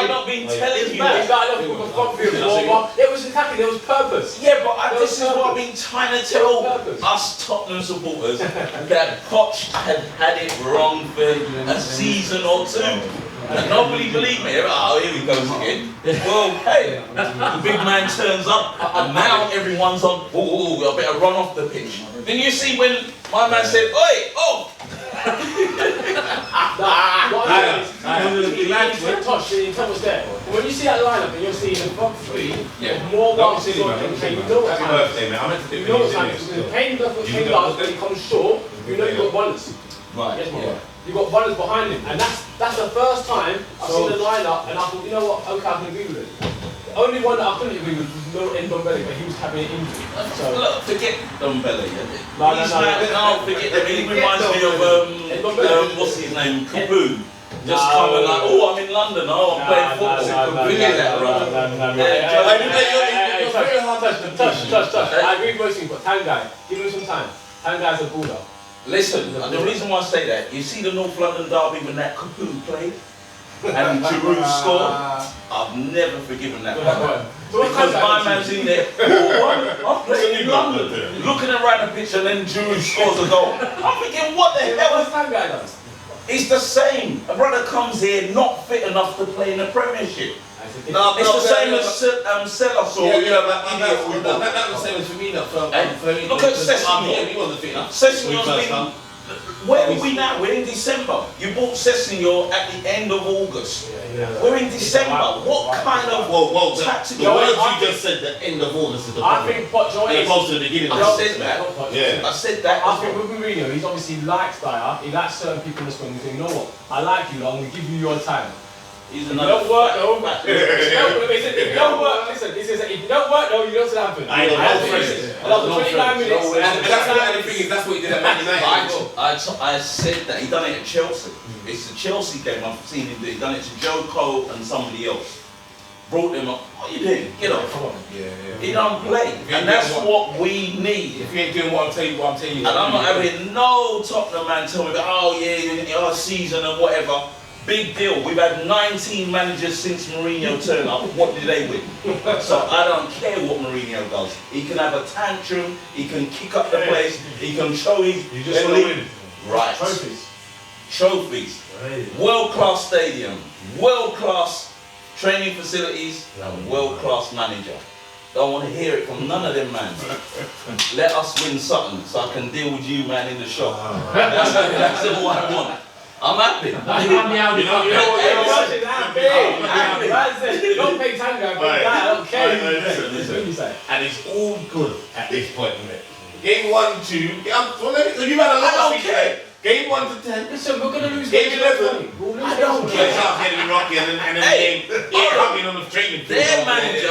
not been telling you He that? started off with a front three of Roma. It was attacking, there was purpose. Yeah, but this is what I've been trying to tell Purpose. us Tottenham supporters that Poch had it wrong for a season or two. And nobody believed me. Oh, here he goes again. Well, hey, the big man turns up, and now everyone's on. I better run off the pitch. Then you see when my man said, "Oi, oh." Tosh, the intent was there. When you see that lineup and you're seeing the front three, Yeah. more That was ones silly, than man. Kane. You know what's Happy happening. birthday, man. I meant to You do know what's it. happening. When Kane does what Kane does, when he comes short, you know you've got runners. Right. Yes, Yeah. You've got runners behind him. And that's the first time I've seen the lineup and I thought, you know what, okay, I can agree with it. The only one that I couldn't agree with was Ndombele, but he was having an injury. So, Look, forget Ndombele. No, Forget him. He reminds me of what's his name, Kaboom. Just No. coming like, oh, I'm in London. Oh, I'm playing football. Forget that, right? Touch. I agree with most things, but Tanguy, give him some time. Tanguy's a baller. Listen, the reason why I say that, you see the North London derby when that Kaboom played and Giroud scored. I've never forgiven that. Because my man's in there. Oh, I'm playing in London, looking around the pitch, and then Giroud scores a goal. I'm thinking, what the hell What's is Tanguy done? It's the same. A brother comes here not fit enough to play in the Premiership. It's the same as Celos or That was the same as Firmino. Look at Sessegnon. He wasn't fit enough. Sessegnon's been. Where are we now? We're in December. You bought Sessegnon at the end of August. We're in December. What kind of The tactical? words you just said, the end of August is the I problem. think Poch As opposed to the beginning of I the said that. Yeah. I said that. I think with Mourinho, he's obviously likes Dyer, he likes certain people in the squad, and he's saying, you know what, I like you, I'm going to give you your time. He's If you don't work though, if you don't work, listen, he says that if you don't work though, you know what's going to happen. I know, no friends. After 29 minutes, And that's the thing is, that's what he did at Man United. I said that he done it at Chelsea. It's the Chelsea game I've seen him do. He done it to Joe Cole and somebody else. Brought them up. What are you doing? Get up. Come on. He don't play. And that's what we need. If you ain't doing what I'm telling you, And I'm not having no Tottenham man tell me, oh yeah, your season and whatever. Big deal. We've had 19 managers since Mourinho turned up. What did they win? So I don't care what Mourinho does. He can have a tantrum. He can kick up the place. He can show his. You just want to win. Right. Trophies. World-class stadium. World-class training facilities. And world-class manager. Don't want to hear it from none of them, man. Let us win something so I can deal with you, man, in the shop. That's all I want. I'm happy. Don't pay tango, okay. Listen. And it's all good at this point, isn't it? Game 1, 2. You've had a lot of feedback. Game 1 to 10. Listen, we're going to lose. Game 11. I don't care. It starts getting rocky and then game hugging on the training field. Their manager.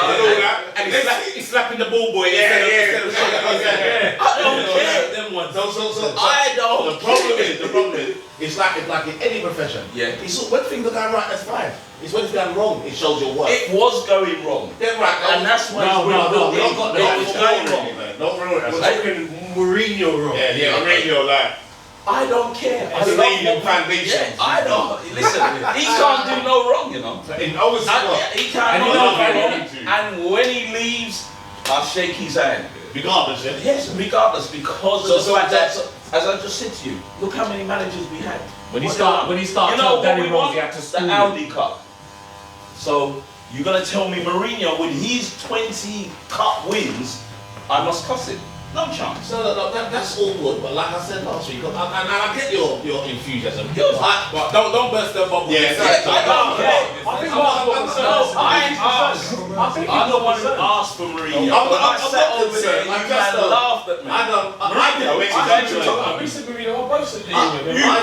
And he's slapping the ball boy. Yeah. I don't care. Them ones. So I don't. The problem is, it's like in any profession. Yeah. It's when things are going right, that's fine. It's when it's going wrong, it shows your work. It was going wrong. Yeah, right. And that's why No, it was going wrong. Not wrong. We're talking Mourinho wrong. Yeah, Mourinho, like. I don't care. I love what foundation. Yeah, I don't. Listen, he can't do no wrong, you know. In always He can't do no wrong. And when he leaves, I'll shake his hand. Regardless, yeah? Yes, regardless, because of the fact that, as I just said to you, look how many managers we had. When he started, you know what we want? he had to The school Audi Cup. So you're gonna tell me Mourinho with his 20 cup wins, I must cuss him? No chance. No, that's all good, but like I said last week, and I get your enthusiasm. But don't burst the bubble. I don't care. I'm the one who asked for Mourinho. When I sat over there, you man laughed at me.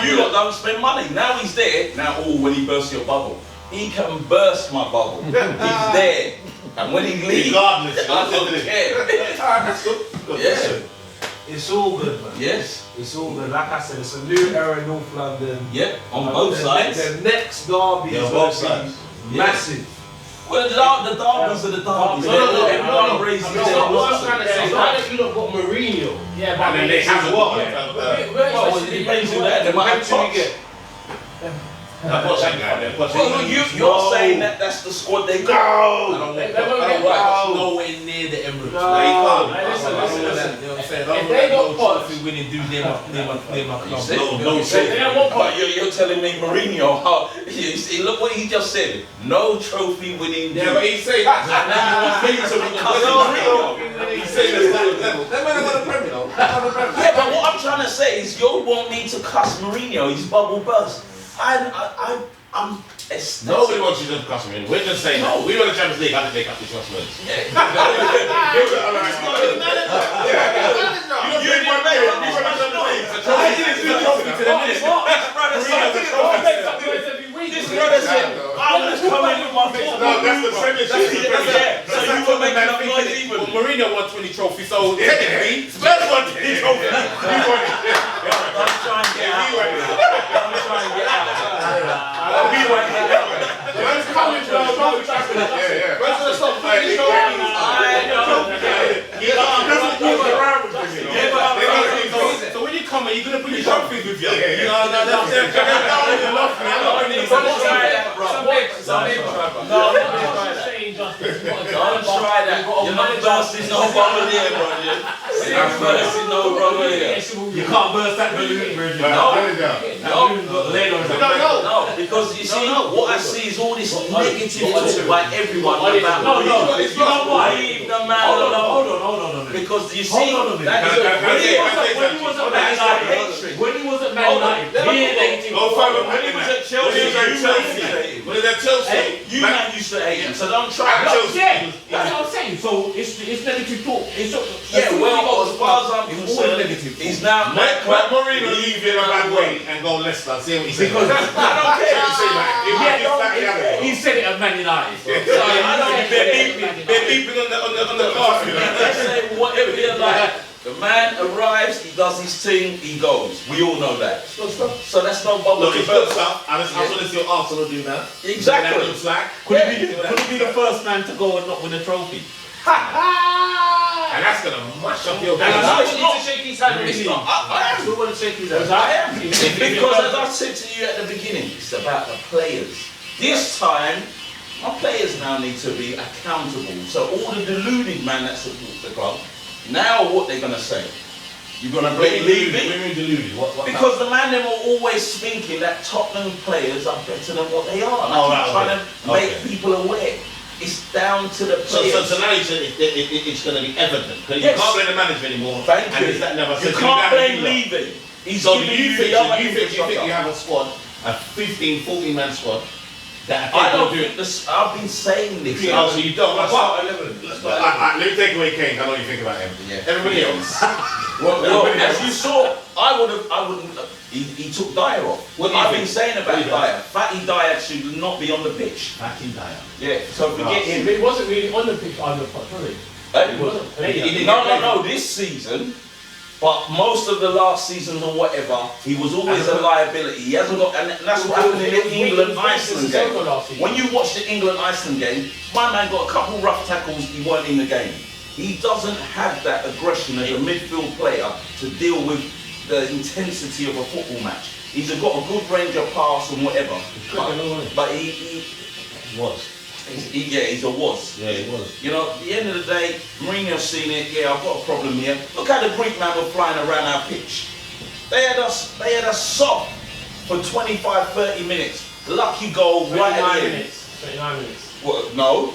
You lot don't spend money. Now he's there. Now, when he bursts your bubble, he can burst my bubble. He's there. And when he leaves, regardless, I don't care. That's good. Yeah. It's all good, man. Yes. It's all good. Like I said, it's a new era in North London. Yep, on both sides. The next derby is both sides. Massive. Well, the derbies are the derbies. Everyone raises their What I'm voice. trying to say is, why don't you look got Mourinho? Yeah, but And then they have what? Well, it depends on that. They might have Poch. What's that guy there? Well, you're saying that's the squad they got. I don't like that. Nowhere near the Emery. No, he can't. Listen. You know what I'm saying? If they got Poch, winning dude near my club. But you're telling me Mourinho, look what he just said. No trophy winning. Yeah, but he's saying that. He's saying He's saying that's that level. That man got a Premier, though. Yeah, but what I'm trying to say is, you want me to cuss Mourinho, his bubble burst. I'm Nobody wants you to cuss him in. We're just saying, no, we won the Champions League, how did they cut these customers? This brother said, I was coming with my football. No, that's the premiership. So you were making up noise even. Well, Mourinho won 20 trophies, so technically, Spurs won 20 trophies. We won it. I'm trying to get out. We won it. Where's coming to our trophy champions? Yeah. Where's the stop playing trophies? He doesn't use the around with him. So when you come, you're going to bring your trophies with you. No, that's Don't try that. You're not bursting no bubble here, bro. You're not bursting no bubble here. You can't burst that balloon, bro. No, because you see, what I see is all this negative talk by everyone about Mourinho. Leave the man alone. Hold on. Because you see, when he was at Man United, when he was at Chelsea, What is that Chelsea? you man used to hate him, so don't try. Yeah, that's what I'm saying. So it's negative talk. Well, as far as I'm concerned, he's now Let Mourinho leave in a bad way and go Leicester. See what he says. I don't care. He said it at Man United. They're beeping on the car. Let's say whatever they like. The man arrives, he does his thing, he goes. We all know that. So that's no bubble. Look, it's good stuff. And that's what it's your Arsenal do now. Exactly. Looks like. Could he be the first man to go and not win a trophy? And that's gonna mash up your And game. I want you to shake his hand. It's not. I am. still want to shake his hand. I am. Because as I said to you at the beginning, it's about the players. This time, my players now need to be accountable. So all the deluded man that supports the club, now what they're going to say? You're going to blame leaving? Women deluded. What Because the man them are always thinking that Tottenham players are better than what they are. And I keep trying to make people aware. It's down to the players. So now you said it's going to be evident. Because Yes. you can't blame the manager anymore. Thank and you. Is that never You can't blame leaving. He's So do giving you you think the other you think infrastructure. you have a squad, a 15, 14 man squad that I don't do think this. I've been saying this. Oh, so you don't. Let's start 11. Let me take away Kane. I know what you think about him. Yeah. Everybody else. Well, as you saw, I wouldn't. He took Dyer off. What do you I've think? been saying about Dyer. Fatty Dyer should not be on the pitch. Fatty Dyer. Yeah. So forget him. He wasn't really on the pitch on the pitch, was he? He wasn't. No. This season, but most of the last season or whatever, he was always a liability. He hasn't got, and that's what happened in the England-Iceland game. When you watch the England-Iceland game, my man got a couple rough tackles. He weren't in the game. He doesn't have that aggression as a midfield player to deal with the intensity of a football match. He's got a good range of pass and whatever, but he Was. he's a was. Yeah, he was. You know, at the end of the day, Mourinho's seen it. Yeah, I've got a problem here. Look how the Greek man were flying around our pitch. They had us soft for 25, 30 minutes. Lucky goal right at the end. 29 minutes. Well, no,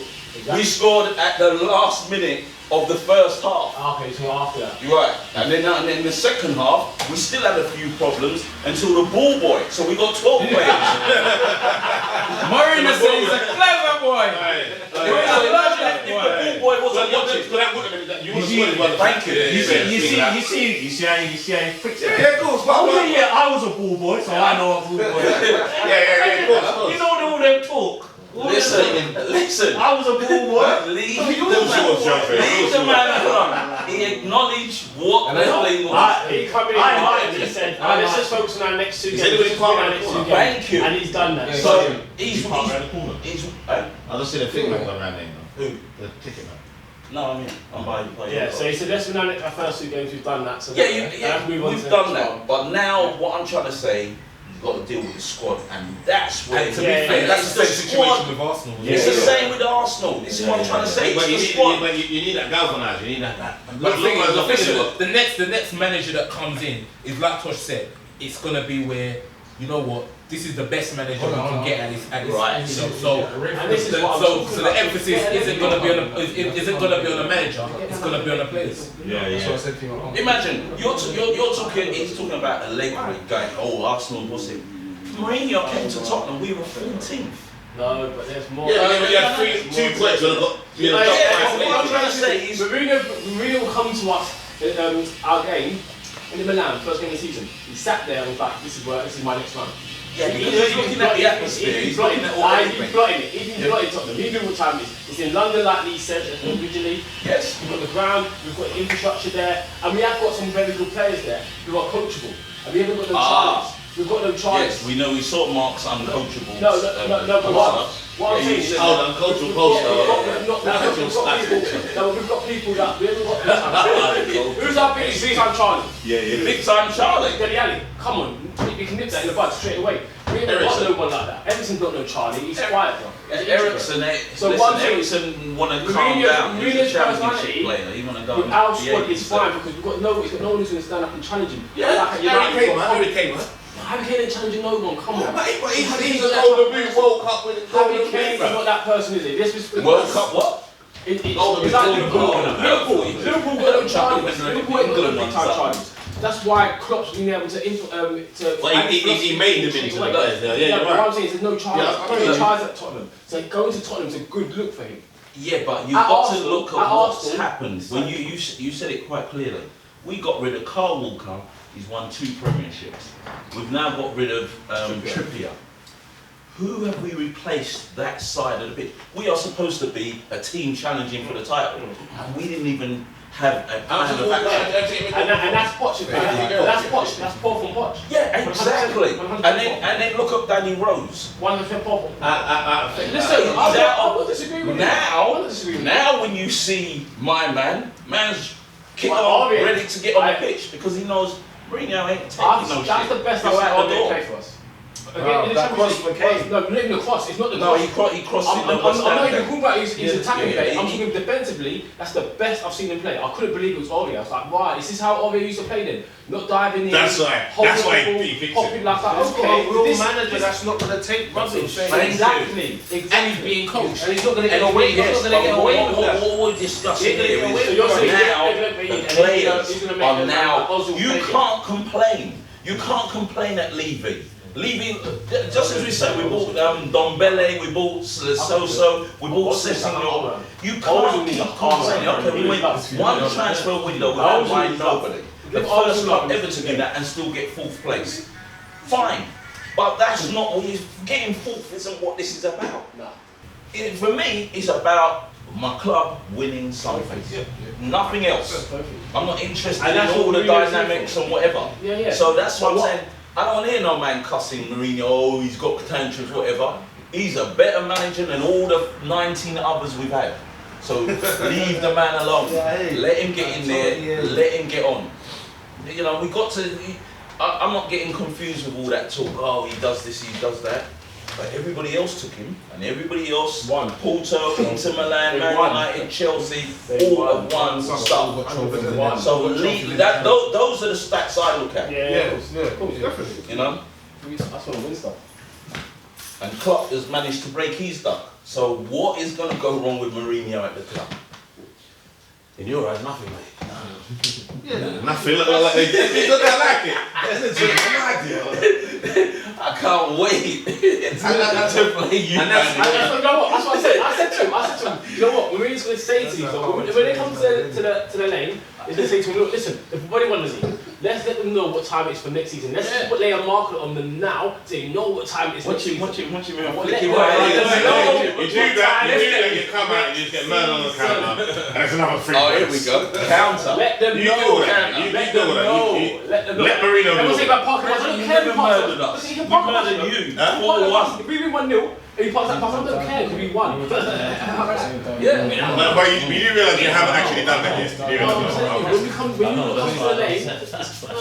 we scored at the last minute of the first half. Okay, so after that. Right, and then the second half, we still had a few problems until the ball boy. So we got 12 players. Mourinho said he's a clever boy. If the ball boy wasn't watching, thank you. You see how he fixed it. Yeah, of course. Oh yeah, I was a ball boy, so I know what ball boy is. Yeah, of course. You know all them talk. Listen. I was a ball boy. Leave the man alone. He acknowledged what the playing was. He come in and he said, let's just focus on our next two games. Thank you. And he's done that. So he's I just see the thing like that man name though. Who? The ticket man. No, I mean, I'm by Yeah, so he said, let's win our first two games, we've done that. So yeah, we've done that. But now, what I'm trying to say, you've got to deal with the squad, and that's where. And to be fair, that's the same situation with Arsenal. It's the same with Arsenal. This is what I'm trying to say. But It's the squad. you need that galvanized. You need that. But the next manager that comes in is like Tosh said, it's gonna be where, you know what, this is the best manager we can get at this Right. you know, so the emphasis isn't gonna be on the manager, it's gonna be on the players. Imagine you're talking. He's talking about Allegri going. Oh, Arsenal was it? Mourinho came to Tottenham. We were 14th. No, but there's more. Yeah, you had 2 points. What I'm trying to say is, Mourinho will come to us our game in Milan, first game of the season. He sat there and was like, this is my next run. yeah, he's looking at the atmosphere. He's looking at all He's plotting it. He's plotting Tottenham. He knew what time it is. It's in London, like Lee said originally. Yes. We've got the ground, we've got the infrastructure there, and we have got some very good players there who are coachable. And we haven't got no Charlies. We've got no Charlies. Yes, we know. We saw Mark's uncoachable. No, but what I'm saying is, uncoachable poster. we've got people that we haven't got. Who's our biggest big-time Charlie? Big time Charlie. Dele Alli. Come on, we can nip that in the bud straight away. We haven't got no one like that. Everton's got no Charlie. He's quiet, bro. Ericsson, Ericsson want to calm down. He's a championship player. He want to go. With our squad is fine because we've got no one who's going to stand up and challenge him. Harry Kane, man. Harry Kane ain't challenging no one. Come on. But he's a Golden Boot World Cup winning. Harry Kane is not that person, is he? World Cup what? It's like Liverpool got no Charlies. Liverpool ain't got no big time Charlies. That's why Klopp's been able to But he made them into the players. Yeah, but what I'm saying is there's no Charlies. No Charlies at Tottenham. So going to Tottenham is a good look for him. Yeah, but you've got to look at what's happened. When you said it quite clearly. We got rid of Carl Walker. He's won 2 premierships. We've now got rid of Trippier. Who have we replaced that side of the pitch? We are supposed to be a team challenging for the title, and we didn't even have a plan of action. And that's Poch. That's Poch. That's Paul from Poch. Yeah, exactly. And then look up Danny Rose. 100% Paul. Listen, now when you see my man Man's kick Well, on, obvious. ready to get on the pitch because he knows Mourinho ain't taking no shit. That's the best He's I've out the ever door. played for us. That cross for Kane. No, not even the cross. It's not the No, cross. he crossed I'm in the West not Ham even game. talking about his attacking yeah, play. he- I'm talking defensively. That's the best I've seen him play. I couldn't believe it was Aurier. I was like, right, is this how Aurier used to play then? Not diving in. That's right. holding That's why the ball, he picks popping it. like that. He's got Okay, a real this- manager that's not going to take rubbish. Exactly. And he's being coached. And he's not going to And get away. He's not yes, going to get but away with that. what we're discussing He's gonna here get away is with you're saying now he's gonna make the it, and players he's gonna make are it now. like Ozil You make it. can't complain. You can't complain at leaving. Leaving, just as we said, we bought Dombele, we bought Soso, we bought Sessegnon. You can't keep complaining. Okay, we went one transfer window without buying nobody. The first club ever to do that and still get fourth place. Fine, but that's not what getting fourth isn't what this is about. For me, it's about my club winning something. Nothing else. I'm not interested in all the dynamics and whatever. So that's what I'm saying. I don't want to hear no man cussing Mourinho, oh, he's got tantrums, whatever. He's a better manager than all the 19 others we've had. So leave the man alone. Let him get in there, let him get on. You know, we got to, I'm not getting confused with all that talk, oh, he does this, he does that. But everybody else took him, and everybody else won. Porto, Inter Milan, Man United, Chelsea, all have won stuff. So those are the stats I look at. Definitely. You know? That's what win stuff. And Klopp has managed to break his duck. So what is going to go wrong with Mourinho at the club? In your eyes, nothing, mate. Nothing. Look like I like it. I can't wait to play you. And that's what I said. I said to him, you know what? Mourinho's going to say to these, when they come to the lane, he's going to say to him, look, listen, everybody won the season. Let's let them know what time it is for next season. Let's lay a marker on them now so they know what time it is next season. You do that, you come out and you just get murdered on the counter, and there's another free. Oh, here we go. Counter. Let them You know. do that. You do that. Let them know. Let Mourinho do Everyone's saying it. about Parker. I don't You care never if Parker murdered us. He can We Parker murdered us. you. Huh? 4-1. If we win 1-0, if he passes that pass, I don't care because we won. Yeah. No, but you do realise you haven't actually done that yet. You realise When you come to the lane,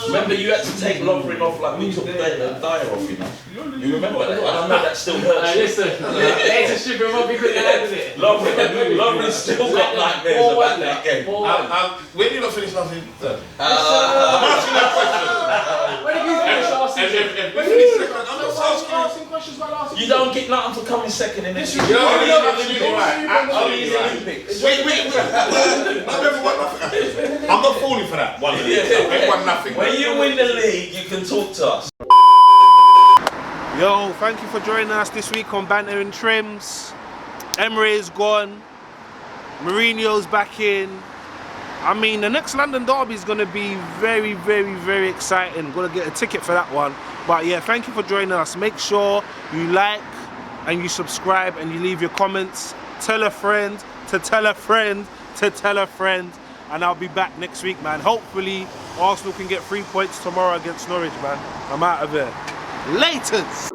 Remember, you had to take Lovren off like we took Dyer off, you know? You remember that? I know that still hurts. listen, it's a stupid one because they handled it. Lovren still got nightmares about that game. when you not finish nothing, I'm Uh, asking that question. When did you finish last season? When you finish second, I'm not asking. Asking questions about last season. You don't get nothing for coming second in this. You're absolutely right. Only in the Absolutely right. Olympics. Wait. Not everyone nothing. I'm not falling for that. One minute. Everyone nothing. When you win the league, you can talk to us. Yo, thank you for joining us this week on Banter Trimz. Emery is gone. Mourinho's back in. I mean, the next London derby is going to be very, very, very exciting. Going to get a ticket for that one. But yeah, thank you for joining us. Make sure you like and you subscribe and you leave your comments. Tell a friend to tell a friend to tell a friend. And I'll be back next week, man. Hopefully, Arsenal can get 3 points tomorrow against Norwich, man. I'm out of here. Laters!